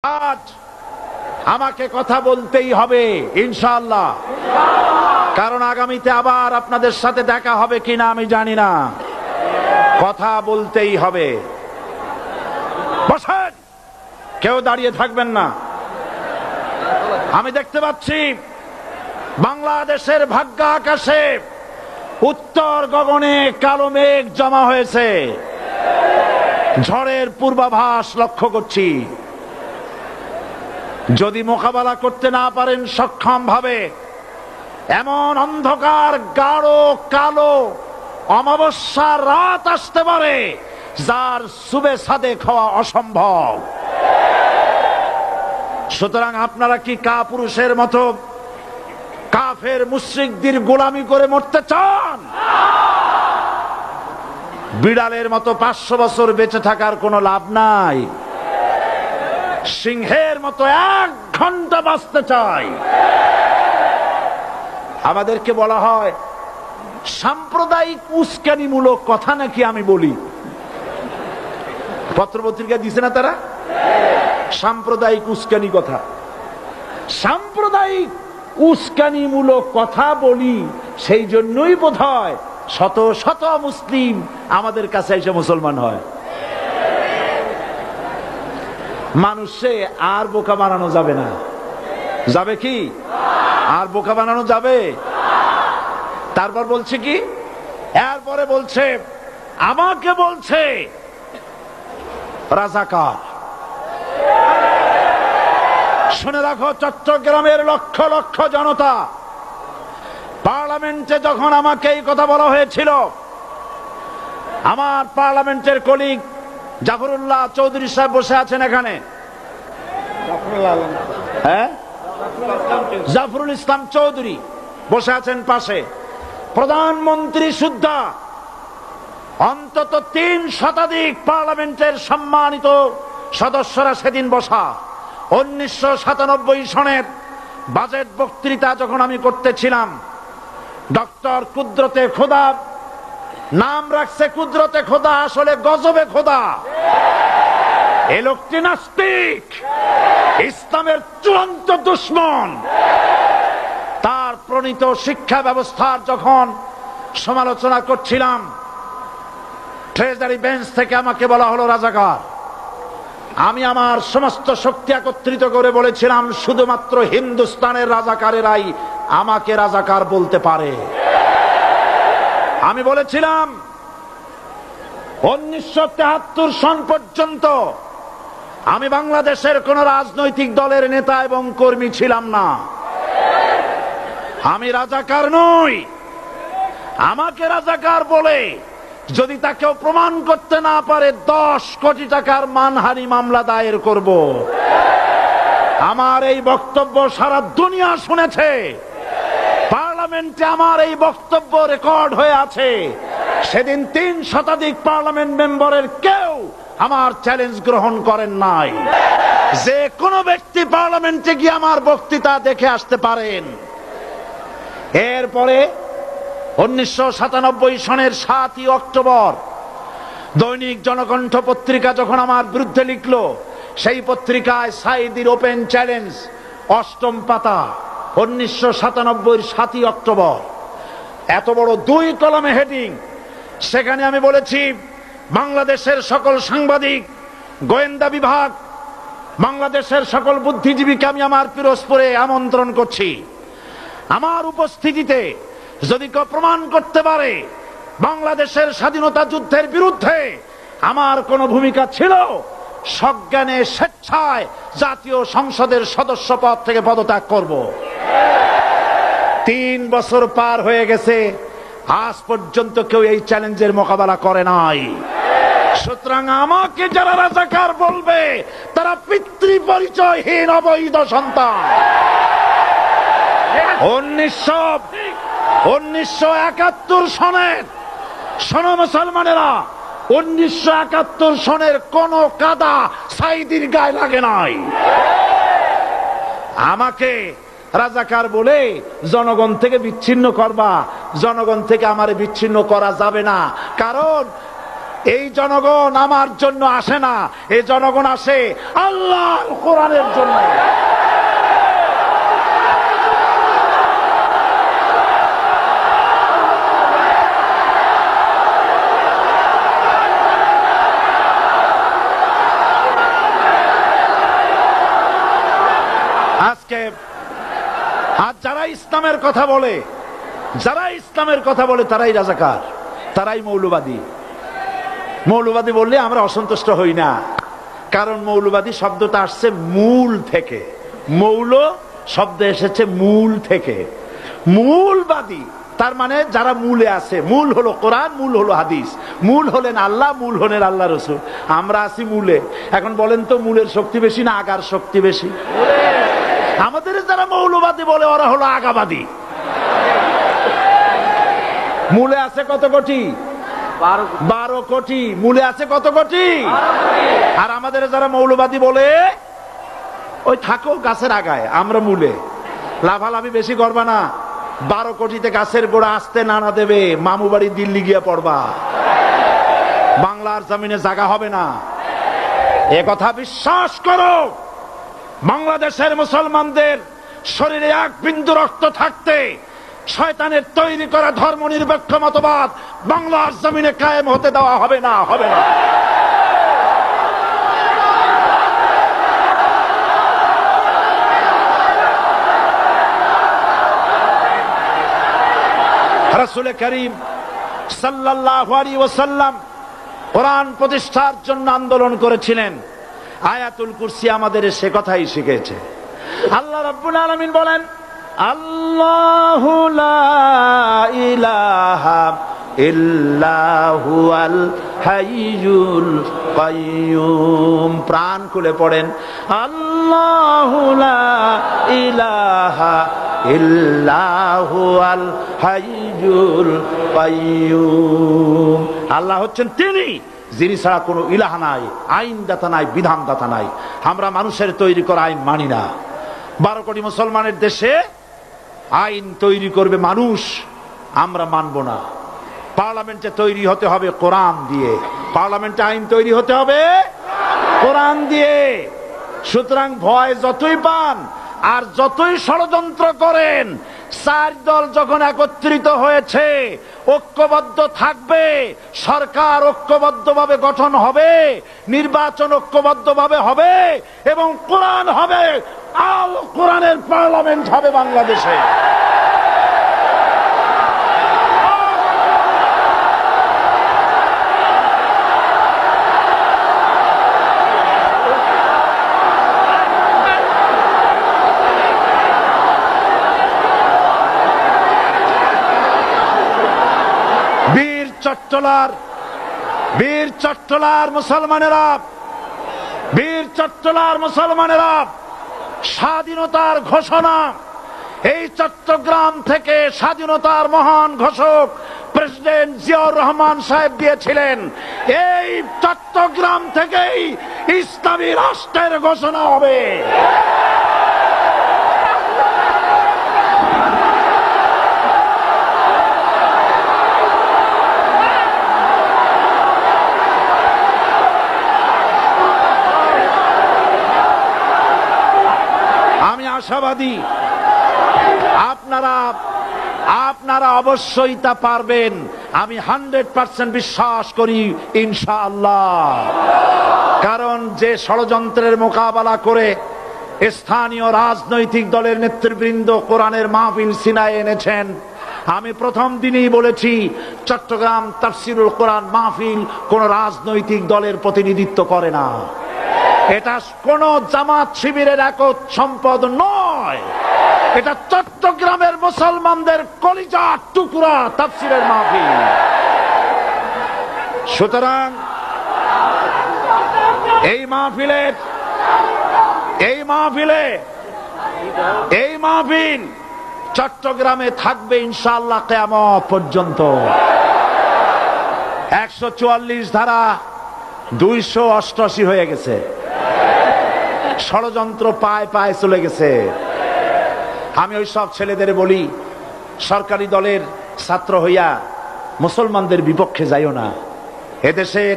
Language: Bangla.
আজ আমাকে কথা বলতেই হবে ইনশাআল্লাহ, কারণ আগামীতে আবার আপনাদের সাথে দেখা হবে কিনা আমি জানি না। কথা বলতেই হবে। বসেন, কেউ দাঁড়িয়ে থাকবেন না। আমি দেখতে পাচ্ছি বাংলাদেশের ভাগ্য আকাশে উত্তর গগনে কালো মেঘ জমা হয়েছে, ঝড়ের পূর্বাভাস লক্ষ্য করছি। যদি মোকাবেলা করতে না পারেন সক্ষম ভাবে, এমন অন্ধকার গাঢ় কালো অমাবস্যার রাত আসতে পারে যার সুবে সাদেক হওয়া অসম্ভব। সুতরাং আপনারা কি কাপুরুষের মতো কাফের মুশরিকদের গোলামি করে মরতে চান? বিড়ালের মতো 500 বছর বেঁচে থাকার কোনো লাভ নাই। সিংহের মতো 1 ঘন্টা বাঁচতে চাই। আমাদেরকে বলা হয় সাম্প্রদায়িক উস্কানিমূলক কথা নাকি আমি বলি। পত্রপত্রিকা দিছে না তারা? সাম্প্রদায়িক উস্কানি কথা, সাম্প্রদায়িক উস্কানিমূলক কথা বলি। সেই জন্যই বোধহয় শত শত মুসলিম আমাদের কাছে এসে মুসলমান হয়। মানুষে আর বোকা বানানো যাবে না। যাবে কি? আর বোকা বানানো যাবে? তারপর বলছে কি, এরপরে বলছে আমাকে বলছে রাজাকার। শুনে রাখো চট্টগ্রামের লক্ষ লক্ষ জনতা, পার্লামেন্টে যখন আমাকে এই কথা বলা হয়েছিল, আমার পার্লামেন্টের কলিগ জাফরুল্লাহ চৌধুরী সাহেব বসে আছেন এখানে, হ্যাঁ, জাফরুল ইসলাম চৌধুরী বসে আছেন পাশে, প্রধানমন্ত্রী সুদ্ধা, অন্তত 3 শতাধিক পার্লামেন্টের সম্মানিত সদস্যরা সেদিন বসা। 1997 সনের বাজেট বক্তৃতা যখন আমি করতেছিলাম, ডক্টর কুদরতে খোদা, নাম রাখছে কুদরতে খোদা, আসলে গজবে খোদা। এ লোকটি নাস্তিক, ইসলামের চূড়ান্ত দুশমন। তার প্রণীত শিক্ষা ব্যবস্থার যখন সমালোচনা করছিলাম, ট্রেজারি বেঞ্চ থেকে আমাকে বলা হলো রাজাকার। আমি আমার সমস্ত শক্তি একত্রিত করে বলেছিলাম শুধুমাত্র হিন্দুস্তানের রাজাকারেরাই আমাকে রাজাকার বলতে পারে। আমি বলেছিলাম 1973 সন পর্যন্ত আমি বাংলাদেশের কোন রাজনৈতিক দলের নেতা এবং কর্মী ছিলাম না। আমি রাজাকার নই। আমাকে রাজাকার বলে যদি তাকেও প্রমাণ করতে না পারে 10 কোটি টাকার মানহানি মামলা দায়ের করব। আমার এই বক্তব্য সারা দুনিয়া শুনেছে। পার্লামেন্টে আমার এই বক্তব্য রেকর্ড হয়ে আছে। সেদিন 3 শতাধিক পার্লামেন্ট মেম্বারের কেউ আমার চ্যালেঞ্জ গ্রহণ করেন নাই। যে কোনো ব্যক্তি পার্লামেন্টে গিয়ে আমার বক্তৃতা দেখে আসতে পারেন। এরপরে 1997 সনের 7 অক্টোবর দৈনিক জনকণ্ঠ পত্রিকা যখন আমার বিরুদ্ধে লিখলো, সেই পত্রিকায় সাইদির ওপেন চ্যালেঞ্জ 8ম পাতা, 1997 7 অক্টোবর, এত বড় 2 কলামে হেডিং। সেখানে আমি বলেছি বাংলাদেশের সকল সাংবাদিক, গোয়েন্দা বিভাগ, বাংলাদেশের সকল বুদ্ধিজীবীকে আমি আমার পিরোজপুরে আমন্ত্রণ করছি। আমার উপস্থিতিতে যদি কেউ প্রমাণ করতে পারে বাংলাদেশের স্বাধীনতা যুদ্ধের বিরুদ্ধে আমার কোনো ভূমিকা ছিল, সজ্ঞানে স্বেচ্ছায় জাতীয় সংসদের সদস্য পদ থেকে পদত্যাগ করব। 3 বছর পার হয়ে গেছে, আজ পর্যন্ত কেউ এই চ্যালেঞ্জের মোকাবেলা করে নাই। সুতরাং আমাকে যারা রাজাকার বলবে তারা পিতৃ পরিচয়হীন অবৈধ সন্তান। 1971 সনের, শোনো মুসলমানেরা, 1971 সনের কোন কাদা সাইদির গায়ে লাগে নাই। আমাকে রাজাকার বলে জনগণ থেকে বিচ্ছিন্ন করবা, জনগণ থেকে আমারে বিচ্ছিন্ন করা যাবে না। কারণ এই জনগণ আমার জন্য আসে না, এই জনগণ আসে আল্লাহর কোরআনের জন্য। আজকে আর যারা ইসলামের কথা বলে, তারাই রাজাকার, তারাই মৌলবাদী। মৌলবাদী বললে আমরা অসন্তুষ্ট হই না, কারণ মৌলবাদী শব্দটা আসছে মূল থেকে। মৌল শব্দ এসেছে মূল থেকে। মূলবাদী তার মানে যারা মূলে আছে। মূল হলো কোরআন, মূল হলো হাদিস, মূল হলেন আল্লাহ, মূল হলেন আল্লাহ রসুল। আমরা আছি মূলে। এখন বলেন তো মূলের শক্তি বেশি না আগার শক্তি বেশি? আমাদের যারা মৌলবাদী বলে ওরা হলো আগাবাদী। মূলে আছে কত কোটি? 12 কোটি। মূলে আছে কত কোটি? আর আমাদের যারা মৌলবাদী বলে ওই থাকো গাছের আগায়, আমরা মূলে। লাভালাভি বেশি করবা না, 12 কোটিতে গাছের গোড়া আসতে নানা দেবে, মামু বাড়ি দিল্লি গিয়ে পড়বা, বাংলার জমিনে জায়গা হবে না। এ কথা বিশ্বাস করো। বাংলাদেশের মুসলমানদের শরীরে এক বিন্দু রক্ত থাকতে শয়তানের তৈরি করা ধর্ম নিরপেক্ষ মতবাদ বাংলার জমিনে কায়েম হতে দেওয়া হবে না, হবে না। রাসূল করিম সাল্লাল্লাহু আলাইহি ওয়াসাল্লাম কোরআন প্রতিষ্ঠার জন্য আন্দোলন করেছিলেন। আয়াতুল কুরসি আমাদের সে কথাই শিখেছে। আল্লাহ রাব্বুল আলামিন বলেন, আল্লাহু লা ইলাহা ইল্লা হুয়াল হাইয়ুল কাইয়্যুম। প্রাণ খুলে পড়েন, আল্লাহু লা ইলাহা ইল্লা হুয়াল হাইয়ুল কাইয়্যুম। আল্লাহ হচ্ছেন তিনি, যিনি ছাড়া কোনো ইলাহা নাই, আইনদাতা নাই, বিধানদাতা নাই। আমরা মানুষের তৈরি করা আইন মানি না। 12 কোটি মুসলমানের দেশে আইন তৈরি করবে মানুষ, আমরা মানব না। পার্লামেন্টে তৈরি হতে হবে কোরআন দিয়ে, পার্লামেন্টে আইন তৈরি হতে হবে কোরআন দিয়ে। সুতরাং ভয় যতই পান আর যতই ষড়যন্ত্র করেন, 4 দল যখন একত্রিত হয়েছে, ঐক্যবদ্ধ থাকবে, সরকার ঐক্যবদ্ধভাবে গঠন হবে, নির্বাচন ঐক্যবদ্ধভাবে হবে এবং কোরআন হবে, আল কোরআনের পার্লামেন্ট হবে বাংলাদেশে। বীর চট্টলার মুসলমানেরা, বীর চট্টলার মুসলমানেরা স্বাধীনতার ঘোষণা এই চট্টগ্রাম থেকে স্বাধীনতার মহান ঘোষক প্রেসিডেন্ট জিয়াউর রহমান সাহেব দিয়েছিলেন। এই চট্টগ্রাম থেকেই ইসলামী রাষ্ট্রের ঘোষণা হবে। আশাবাদী আপনারা অবশ্যই তা পারবেন। আমি 100% বিশ্বাস করি ইনশাআল্লাহ। কারণ যে ষড়যন্ত্রের মোকাবেলা করে স্থানীয় রাজনৈতিক দলের নেতৃবৃন্দ কোরআনের মাহফিল সিনায় এনেছেন, আমি প্রথম দিনই বলেছি চট্টগ্রাম তাফসিরুল কোরআন মাহফিল কোন রাজনৈতিক দলের প্রতিনিধিত্ব করে না। এটা কোন জামাত শিবিরের একক সম্পদ নয়, এটা চট্টগ্রামের মুসলমানদের কলিজার টুকরা তাফসিরের মাহফিল। সুতরাং এই মাহফিল চট্টগ্রামে থাকবে ইনশাআল্লাহ কিয়ামত পর্যন্ত। 144 ধারা 288 হয়ে গেছে, ষড়যন্ত্র পায় পায় চলে গেছে। আমি ওই সব ছেলেদের বলি, সরকারি দলের ছাত্র হইয়া মুসলমানদের বিপক্ষে যাইও না। এদেশের